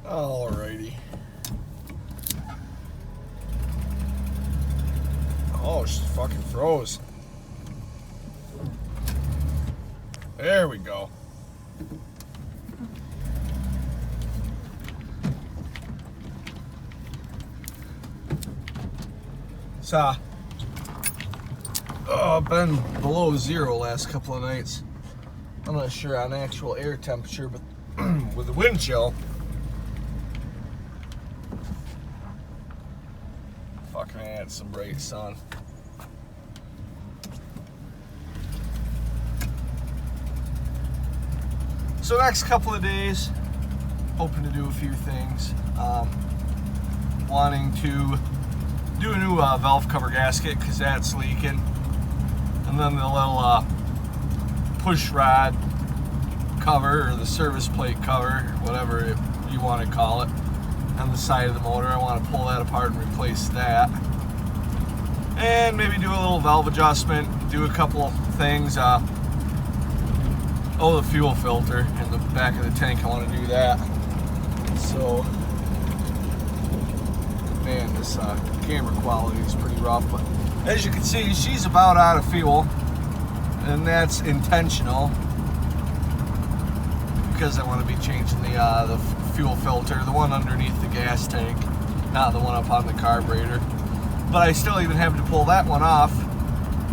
Alrighty. Oh, she fucking froze. There we go. So, been below zero last couple of nights. I'm not sure on actual air temperature, but with the wind chill, fucking had some bright sun. So next couple of days, hoping to do a few things. Wanting to do a new valve cover gasket because that's leaking, and then the little push rod cover or the service plate cover, whatever you want to call it, on the side of the motor. I want to pull that apart and replace that, and maybe do a little valve adjustment, do a couple things. The fuel filter in the back of the tank, I want to do that. So, man, this camera quality is pretty rough, but as you can see, she's about out of fuel, and that's intentional because I want to be changing the fuel filter, the one underneath the gas tank, not the one up on the carburetor. But I still even have to pull that one off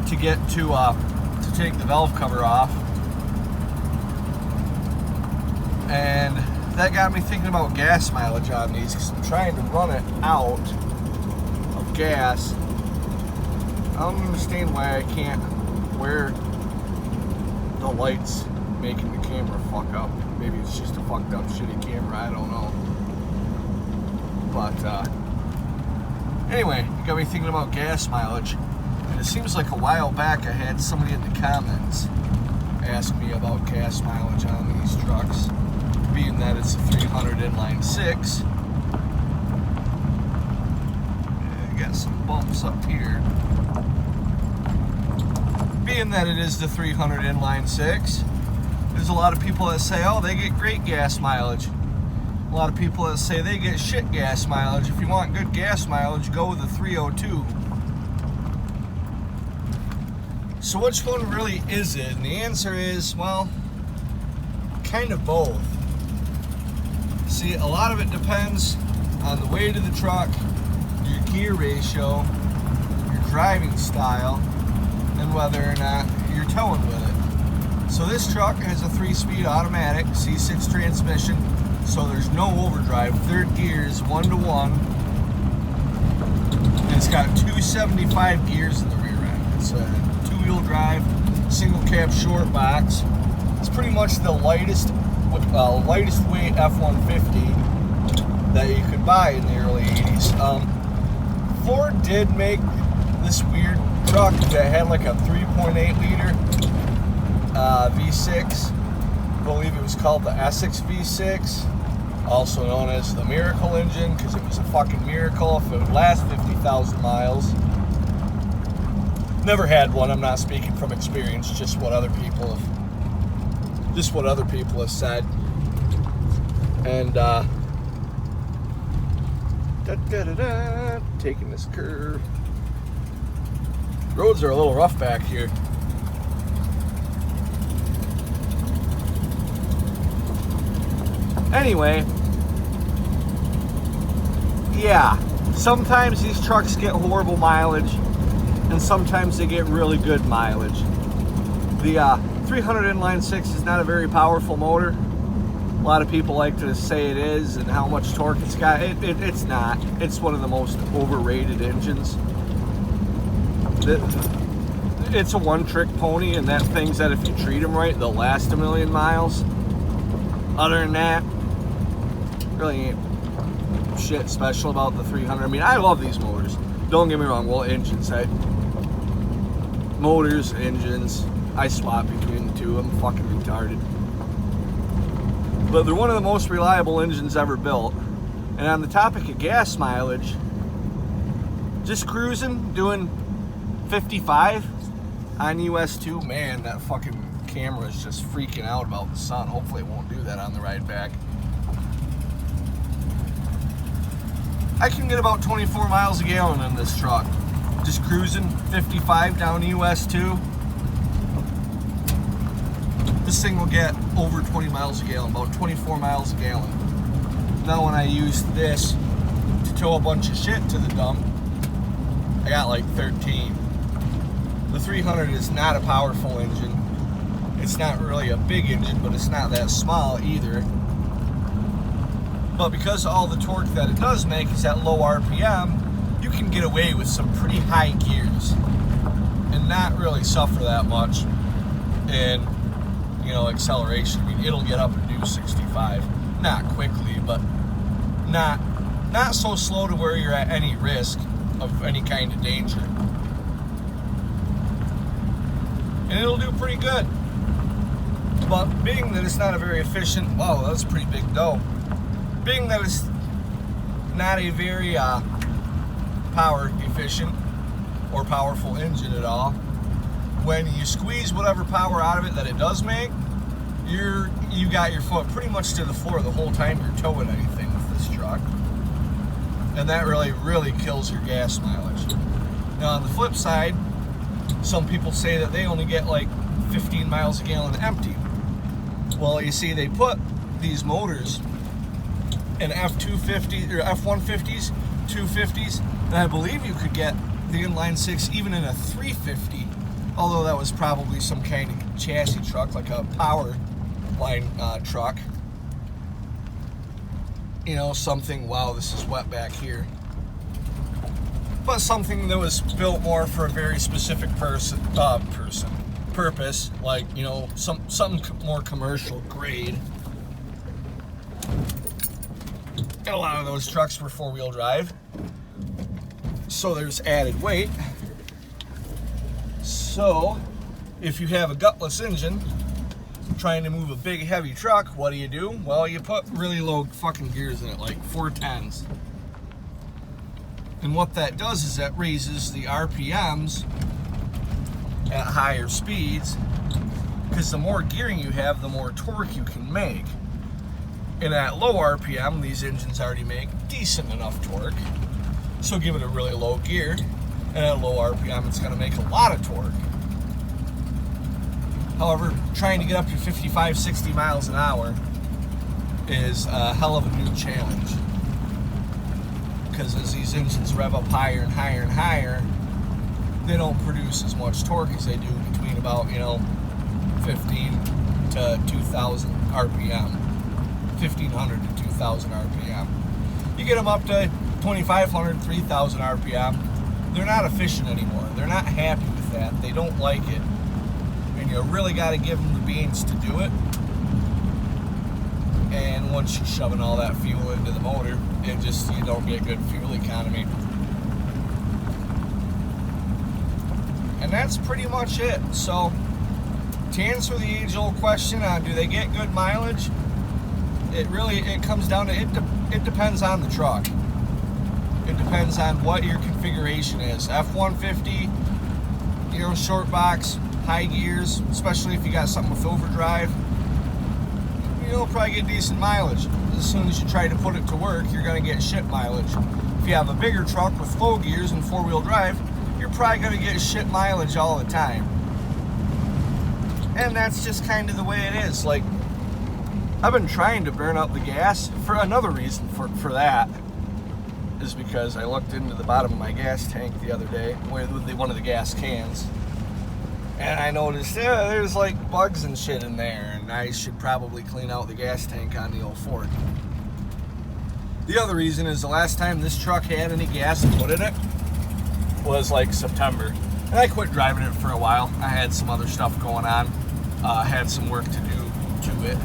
to get to take the valve cover off. And that got me thinking about gas mileage on these, because I'm trying to run it out of gas. I don't understand why I can't wear the lights making the camera fuck up. Maybe it's just a fucked up shitty camera, I don't know. But anyway, it got me thinking about gas mileage. And it seems like a while back I had somebody in the comments ask me about gas mileage on these trucks, being that it's a 300 Inline 6. I got some bumps up here. Being that it is the 300 Inline 6, there's a lot of people that say, oh, they get great gas mileage. A lot of people that say they get shit gas mileage. If you want good gas mileage, go with the 302. So which one really is it? And the answer is, well, kind of both. See, a lot of it depends on the weight of the truck, your gear ratio, your driving style, and whether or not you're towing with it. So this truck has a 3-speed automatic C6 transmission, so there's no overdrive. Third gear is 1-to-1, and it's got 275 gears in the rear end. It's a 2-wheel drive, single cab short box. It's pretty much the lightest weight F-150 that you could buy in the early 80s. Ford did make this weird truck that had like a 3.8 liter V6. I believe it was called the I-6 V6, also known as the Miracle Engine, because it was a fucking miracle if it would last 50,000 miles. Never had one. I'm not speaking from experience, just what other people have said. And taking this curve. Roads are a little rough back here. Anyway, yeah, sometimes these trucks get horrible mileage, and sometimes they get really good mileage. The 300 Inline 6 is not a very powerful motor. A lot of people like to say it is and how much torque it's got. It's not. It's one of the most overrated engines. It's a one-trick pony, and that thing's that if you treat them right, they'll last a million miles. Other than that, really ain't shit special about the 300. I mean, I love these motors. Don't get me wrong. Well, engines. Motors, engines, I swap between the two. I'm fucking retarded. But they're one of the most reliable engines ever built. And on the topic of gas mileage, just cruising, doing 55 on US 2. Man, that fucking camera is just freaking out about the sun. Hopefully it won't do that on the ride back. I can get about 24 miles a gallon in this truck. Just cruising 55 down US 2. This thing will get over 20 miles a gallon, about 24 miles a gallon. Now when I use this to tow a bunch of shit to the dump, I got like 13. The 300 is not a powerful engine. It's not really a big engine, but it's not that small either. But because all the torque that it does make is at low RPM, you can get away with some pretty high gears and not really suffer that much in, you know, acceleration. I mean, it'll get up and do 65, not quickly, but not so slow to where you're at any risk of any kind of danger. And it'll do pretty good. But being that it's not a very efficient, wow, that's a pretty big dough. Being that it's not a very power efficient or powerful engine at all, when you squeeze whatever power out of it that it does make, you got your foot pretty much to the floor the whole time you're towing anything with this truck. And that really kills your gas mileage. Now on the flip side, some people say that they only get like 15 miles a gallon empty. Well, you see, they put these motors in F250 or F150s, 250s, and I believe you could get the Inline 6 even in a 350, although that was probably some kind of chassis truck, like a power line truck. You know, something, wow, this is wet back here. But something that was built more for a very specific purpose, like, you know, something more commercial grade. And a lot of those trucks were four-wheel drive, so there's added weight. So if you have a gutless engine trying to move a big heavy truck, what do? Well, you put really low fucking gears in it, like 410s. And what that does is that raises the RPMs at higher speeds, because the more gearing you have, the more torque you can make. And at low RPM, these engines already make decent enough torque. So give it a really low gear, and at low RPM, it's going to make a lot of torque. However, trying to get up to 55, 60 miles an hour is a hell of a new challenge. Because as these engines rev up higher and higher and higher, they don't produce as much torque as they do between about, you know, 15 to 2,000 RPM. 1,500 to 2,000 RPM. You get them up to 2,500, 3,000 RPM, they're not efficient anymore. They're not happy with that. They don't like it. And you really got to give them the beans to do it. And once you're shoving all that fuel into the motor, you don't get good fuel economy. And that's pretty much it. So, to answer the age-old question on do they get good mileage, it comes down to it depends on the truck. It depends on what your configuration is. F-150, you know, short box, high gears, especially if you got something with overdrive, you'll probably get decent mileage. As soon as you try to put it to work, you're going to get shit mileage. If you have a bigger truck with low gears and four-wheel drive, you're probably going to get shit mileage all the time. And that's just kind of the way it is. Like, I've been trying to burn up the gas. For another reason for that is because I looked into the bottom of my gas tank the other day with one of the gas cans, and I noticed there's like bugs and shit in there, and I should probably clean out the gas tank on the old Ford. The other reason is the last time this truck had any gas put in it was like September, and I quit driving it for a while. I had some other stuff going on, had some work to do to it.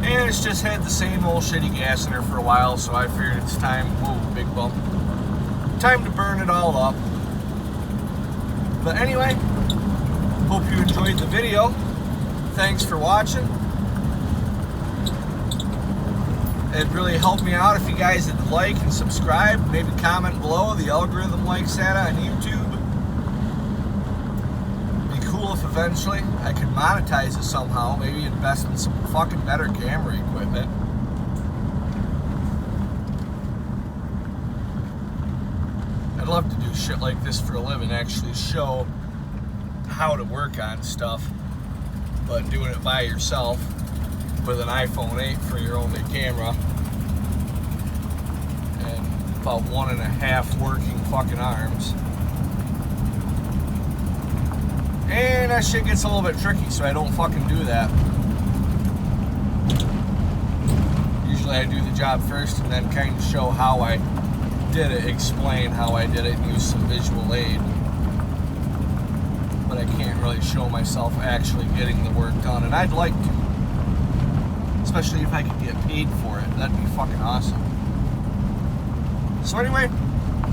And it's just had the same old shitty gas in there for a while, so I figured it's time, whoa, big bump, time to burn it all up. But anyway, hope you enjoyed the video. Thanks for watching. It'd really help me out if you guys would like and subscribe, maybe comment below. The algorithm likes that on YouTube. It'd be cool if eventually. I could monetize it somehow. Maybe invest in some fucking better camera equipment. I'd love to do shit like this for a living, actually show how to work on stuff, but doing it by yourself with an iPhone 8 for your only camera and about 1.5 working fucking arms. And that shit gets a little bit tricky, so I don't fucking do that. Usually I do the job first and then kind of show how I did it, explain how I did it, and use some visual aid. But I can't really show myself actually getting the work done, and I'd like to. Especially if I could get paid for it. That'd be fucking awesome. So anyway,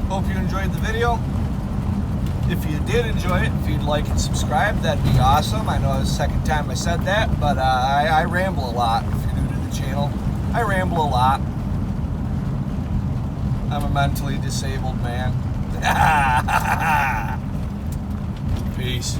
hope you enjoyed the video. If you did enjoy it, if you'd like and subscribe, that'd be awesome. I know it's the second time I said that, but I ramble a lot. If you're new to the channel, I ramble a lot. I'm a mentally disabled man. Peace.